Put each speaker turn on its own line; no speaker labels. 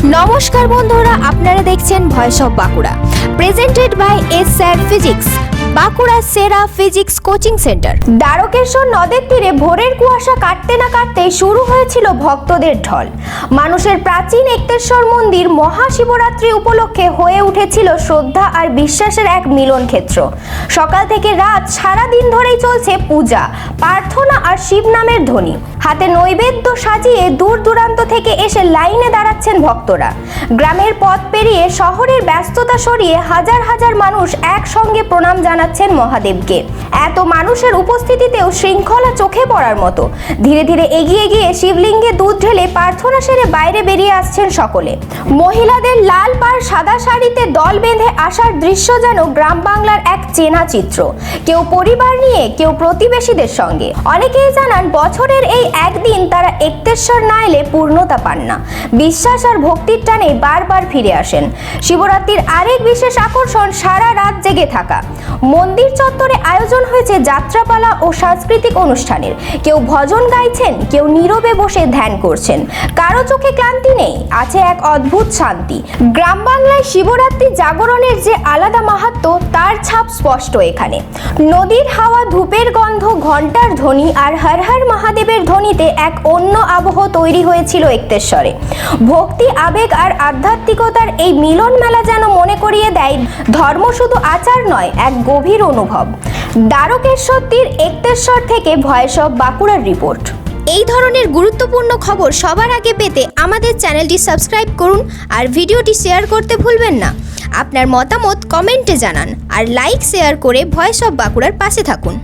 নমস্কার বন্ধুরা, আপনারা দেখছেন voice of Bankura, presented by S sir physics, Bankura সেরা ফিজিক্স কোচিং সেন্টার। দ্বারকেশ্বর নদের তীরে ভোরের কুয়াশা কাটতে না কাটতেই শুরু হয়েছিল ভক্তদের ঢল। মানুষের প্রাচীন এক্তেশ্বর মন্দির মহাশিবরাত্রি উপলক্ষে হয়ে উঠেছিল শ্রদ্ধা আর বিশ্বাসের এক মিলন ক্ষেত্র। সকাল থেকে রাত সারা দিন ধরেই চলছে পূজা, প্রার্থনা আর শিব নামের ধ্বনি। হাতে নৈবেদ্য সাজিয়ে দূর দূরান্ত থেকে এসে লাইনে দাঁড়াচ্ছেন ভক্তরা। গ্রামের পথ পেরিয়ে শহরের ব্যস্ততা সরিয়ে হাজার হাজার মানুষ একসঙ্গে প্রণাম জানাচ্ছেন মহাদেবকে। এত মানুষের উপস্থিতিতেও শৃঙ্খলা চোখে পড়ার মতো। ধীরে ধীরে এগিয়ে গিয়ে শিবলিঙ্গে দুধ ঢেলে প্রার্থনা সেরে বাইরে বেরিয়ে আসছেন সকলে। মহিলাদের লাল পাড় সাদা শাড়িতে দল বেঁধে আসার দৃশ্য যেন গ্রাম বাংলার এক চেনা চিত্র। কেউ পরিবার নিয়ে, কেউ প্রতিবেশীদের সঙ্গে। অনেকেই জানান বছরের এই একদিন তারা এক্তেশ্বর না এলে পূর্ণতা পান না। বিশ্বাস আর ভক্তির টানে বারবার ফিরে আসেন। শিবরাত্রির আরেক বিশেষ আকর্ষণ সারা রাত জেগে থাকা। মন্দির চত্বরে আয়োজন হয়েছে যাত্রাপালা ও সাংস্কৃতিক অনুষ্ঠানের। কেউ ভজন গাইছেন, কেউ নীরবে বসে ধ্যান করছেন। কারো চোখে ক্লান্তি নেই, আছে এক অদ্ভুত শান্তি। গ্রাম বাংলায় শিবরাত্রি জাগরণের যে আলাদা মাহাত্ম্য, তার ছাপ স্পষ্ট এখানে। নদীর হাওয়া, ধূপের গন্ধ, ঘণ্টার ধ্বনি আর হর হর মহাদেবের ধ্বনিতে এক অন্য আবহ তৈরি হয়েছিল এক্তেশ্বরে। ভক্তি, আবেগ আর আধ্যাত্মিকতার এই মিলন মেলা যেন মনে করিয়ে দেয় ধর্ম শুধু আচার নয়, এক গভীর অনুভব। দ্বারকেশ্বর তীর এক্তেশ্বর থেকে ভয়েস অফ বাঁকুড়ার রিপোর্ট। এই ধরনের গুরুত্বপূর্ণ খবর সবার আগে পেতে আমাদের চ্যানেলটি সাবস্ক্রাইব করুন আর ভিডিওটি শেয়ার করতে ভুলবেন না। আপনার মতামত কমেন্টে জানান আর লাইক শেয়ার করে ভয়েস অফ বাঁকুড়ার পাশে থাকুন।